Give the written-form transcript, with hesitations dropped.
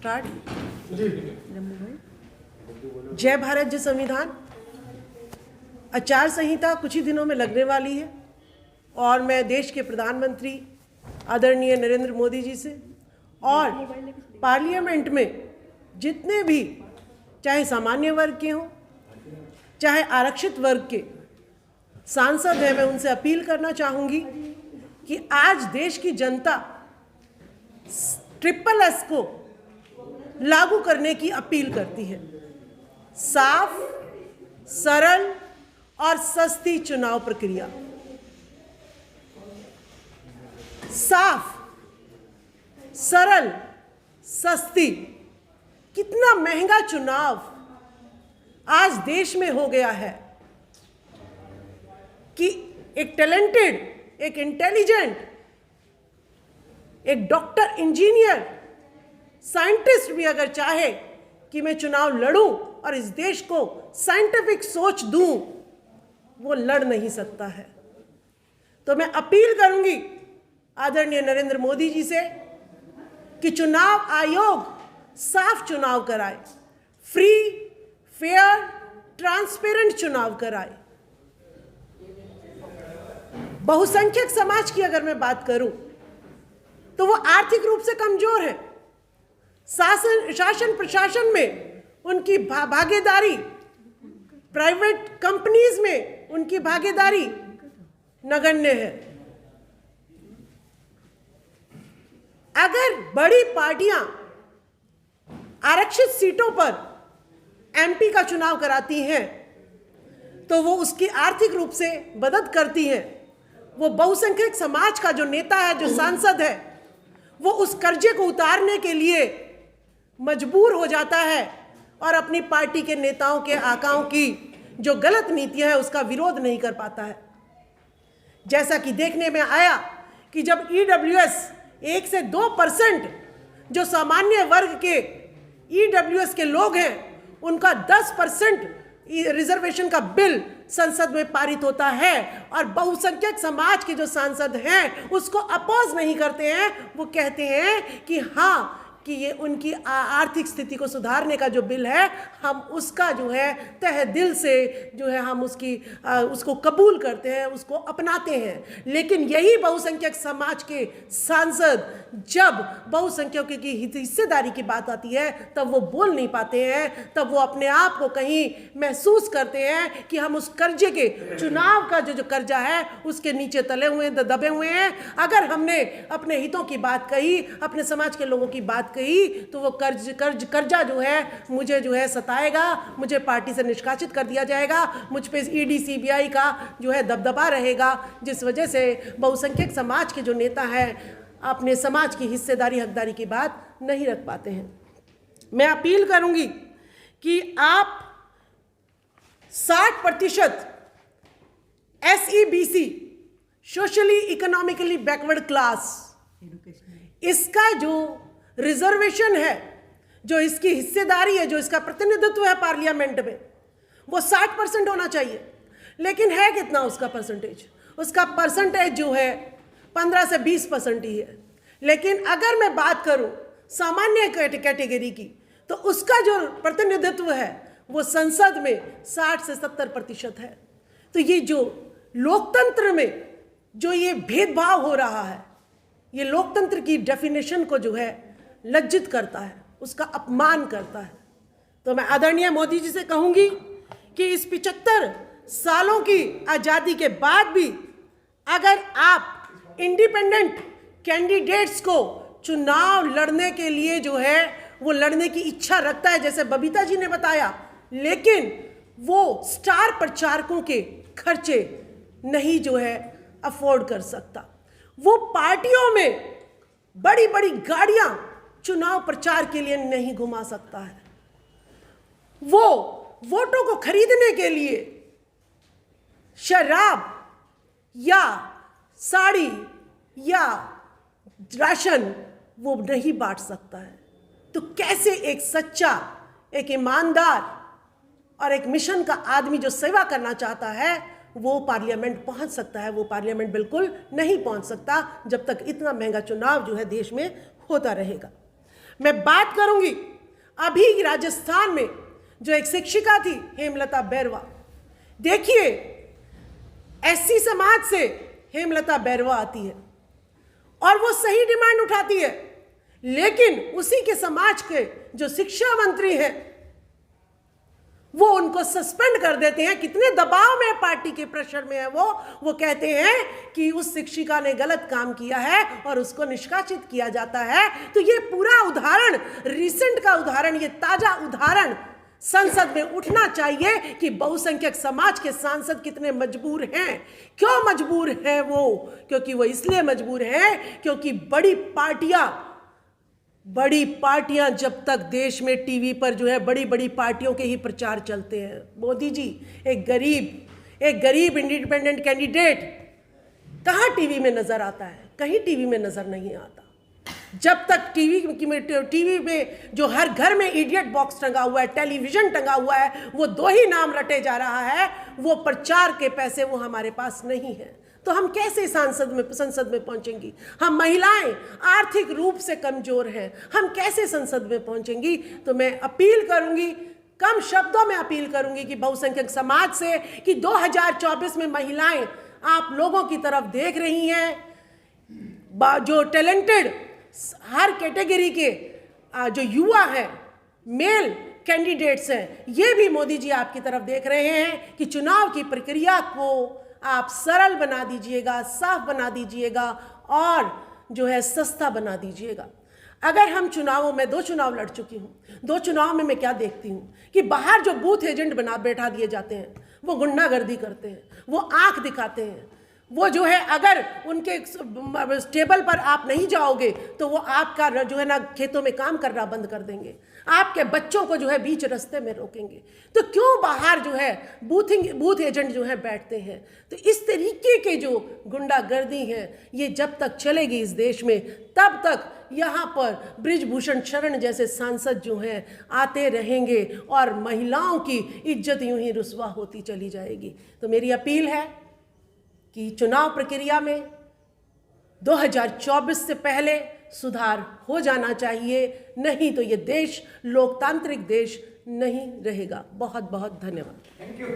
Start. जय भारत जय संविधान। आचार संहिता कुछ ही दिनों में लगने वाली है और मैं देश के प्रधानमंत्री आदरणीय नरेंद्र मोदी जी से और पार्लियामेंट में जितने भी चाहे सामान्य वर्ग के हों चाहे आरक्षित वर्ग के सांसद हैं, मैं उनसे अपील करना चाहूँगी कि आज देश की जनता SSS को लागू करने की अपील करती है। साफ, सरल और सस्ती चुनाव प्रक्रिया। साफ, सरल, सस्ती। कितना महंगा चुनाव आज देश में हो गया है कि एक टैलेंटेड, एक इंटेलिजेंट, एक डॉक्टर, इंजीनियर, साइंटिस्ट भी अगर चाहे कि मैं चुनाव लड़ूं और इस देश को साइंटिफिक सोच दूं, वो लड़ नहीं सकता है। तो मैं अपील करूंगी आदरणीय नरेंद्र मोदी जी से कि चुनाव आयोग साफ चुनाव कराए, फ्री, फेयर, ट्रांसपेरेंट चुनाव कराए। बहुसंख्यक समाज की अगर मैं बात करूं तो वो आर्थिक रूप से कमजोर है। शासन प्रशासन में उनकी भागीदारी, प्राइवेट कंपनीज में उनकी भागीदारी नगण्य है। अगर बड़ी पार्टियां आरक्षित सीटों पर MP का चुनाव कराती हैं तो वो उसकी आर्थिक रूप से मदद करती हैं। वो बहुसंख्यक समाज का जो नेता है, जो सांसद है, वो उस कर्जे को उतारने के लिए मजबूर हो जाता है और अपनी पार्टी के नेताओं के आकाओं की जो गलत नीतियां है उसका विरोध नहीं कर पाता है। जैसा कि देखने में आया कि जब EWS 1 से 2% जो सामान्य वर्ग के EWS के लोग हैं उनका 10% रिजर्वेशन का बिल संसद में पारित होता है और बहुसंख्यक समाज के जो सांसद हैं उसको अपोज नहीं करते हैं। वो कहते हैं कि हाँ, कि ये उनकी आर्थिक स्थिति को सुधारने का जो बिल है, हम उसका जो है तहे दिल से जो है हम उसको कबूल करते हैं, उसको अपनाते हैं। लेकिन यही बहुसंख्यक समाज के सांसद जब बहुसंख्यकों की हिस्सेदारी की बात आती है तब वो बोल नहीं पाते हैं, तब वो अपने आप को कहीं महसूस करते हैं कि हम उस कर्जे के, चुनाव का जो कर्जा है उसके नीचे तले हुए, दबे हुए हैं। अगर हमने अपने हितों की बात कही, अपने समाज के लोगों की बात कही तो वो कर्जा जो है मुझे जो है सताएगा, मुझे पार्टी से निष्कासित कर दिया जाएगा, मुझ पे ED CBI का जो है दबदबा रहेगा, जिस वजह से बहुसंख्यक समाज के जो नेता हैं अपने समाज की हिस्सेदारी, हकदारी की बात नहीं रख पाते हैं। मैं अपील करूंगी कि आप 60% SEBC, socially economically backward class, इसका जो रिजर्वेशन है, जो इसकी हिस्सेदारी है, जो इसका प्रतिनिधित्व है पार्लियामेंट में, वो 60% होना चाहिए। लेकिन है कितना उसका परसेंटेज? उसका परसेंटेज जो है 15 से 20% ही है। लेकिन अगर मैं बात करूं सामान्य कैटेगरी की तो उसका जो प्रतिनिधित्व है वो संसद में 60 से 70% है। तो ये जो लोकतंत्र में जो ये भेदभाव हो रहा है, ये लोकतंत्र की डेफिनेशन को जो है लज्जित करता है, उसका अपमान करता है। तो मैं आदरणीय मोदी जी से कहूंगी कि इस 75 सालों की आज़ादी के बाद भी अगर आप इंडिपेंडेंट कैंडिडेट्स को चुनाव लड़ने के लिए जो है वो लड़ने की इच्छा रखता है, जैसे बबीता जी ने बताया, लेकिन वो स्टार प्रचारकों के खर्चे नहीं जो है अफोर्ड कर सकता, वो पार्टियों में बड़ी बड़ी गाड़ियां चुनाव प्रचार के लिए नहीं घुमा सकता है, वो वोटों को खरीदने के लिए शराब या साड़ी या राशन वो नहीं बांट सकता है। तो कैसे एक सच्चा, एक ईमानदार और एक मिशन का आदमी जो सेवा करना चाहता है वो पार्लियामेंट पहुंच सकता है? वो पार्लियामेंट बिल्कुल नहीं पहुंच सकता जब तक इतना महंगा चुनाव जो है देश में होता रहेगा। मैं बात करूंगी अभी राजस्थान में जो एक शिक्षिका थी हेमलता बैरवा। देखिए, एससी समाज से हेमलता बैरवा आती है और वो सही डिमांड उठाती है, लेकिन उसी के समाज के जो शिक्षा मंत्री हैं वो उनको सस्पेंड कर देते हैं। कितने दबाव में पार्टी के प्रेशर में है वो कहते हैं कि उस शिक्षिका ने गलत काम किया है और उसको निष्कासित किया जाता है। तो ये पूरा उदाहरण, रिसेंट का उदाहरण, ये ताजा उदाहरण संसद में उठना चाहिए कि बहुसंख्यक समाज के सांसद कितने मजबूर हैं। क्यों मजबूर हैं वो? क्योंकि वो इसलिए मजबूर हैं क्योंकि बड़ी पार्टियां जब तक देश में टीवी पर जो है बड़ी बड़ी पार्टियों के ही प्रचार चलते हैं। मोदी जी, एक गरीब इंडिपेंडेंट कैंडिडेट कहाँ टीवी में नजर आता है? कहीं टीवी में नजर नहीं आता। जब तक टीवी में जो हर घर में इडियट बॉक्स टंगा हुआ है, टेलीविजन टंगा हुआ है, वो दो ही नाम रटे जा रहा है, वो प्रचार के पैसे वो हमारे पास नहीं है। तो हम कैसे संसद में पहुंचेंगी? हम महिलाएं आर्थिक रूप से कमजोर हैं, हम कैसे संसद में पहुंचेंगी? तो मैं अपील करूंगी, कम शब्दों में अपील करूंगी कि बहुसंख्यक समाज से कि 2024 में महिलाएं आप लोगों की तरफ देख रही हैं, जो टैलेंटेड हर कैटेगरी के जो युवा हैं, मेल कैंडिडेट्स हैं, ये भी मोदी जी आपकी तरफ देख रहे हैं कि चुनाव की प्रक्रिया को आप सरल बना दीजिएगा, साफ बना दीजिएगा और जो है सस्ता बना दीजिएगा। अगर हम चुनावों में 2 चुनाव लड़ चुकी हूँ, 2 चुनाव में मैं क्या देखती हूँ कि बाहर जो बूथ एजेंट बैठा दिए जाते हैं वो गुंडागर्दी करते हैं, वो आंख दिखाते हैं, वो जो है अगर उनके टेबल पर आप नहीं जाओगे तो वो आपका जो है ना खेतों में काम करना बंद कर देंगे, आपके बच्चों को जो है बीच रास्ते में रोकेंगे। तो क्यों बाहर जो है बूथ एजेंट जो है बैठते हैं? तो इस तरीके के जो गुंडागर्दी है ये जब तक चलेगी इस देश में, तब तक यहाँ पर बृजभूषण शरण जैसे सांसद जो हैं आते रहेंगे और महिलाओं की इज्जत यूं ही रुस्वा होती चली जाएगी। तो मेरी अपील है कि चुनाव प्रक्रिया में 2024 से पहले सुधार हो जाना चाहिए, नहीं तो ये देश लोकतांत्रिक देश नहीं रहेगा। बहुत बहुत धन्यवाद। Thank you.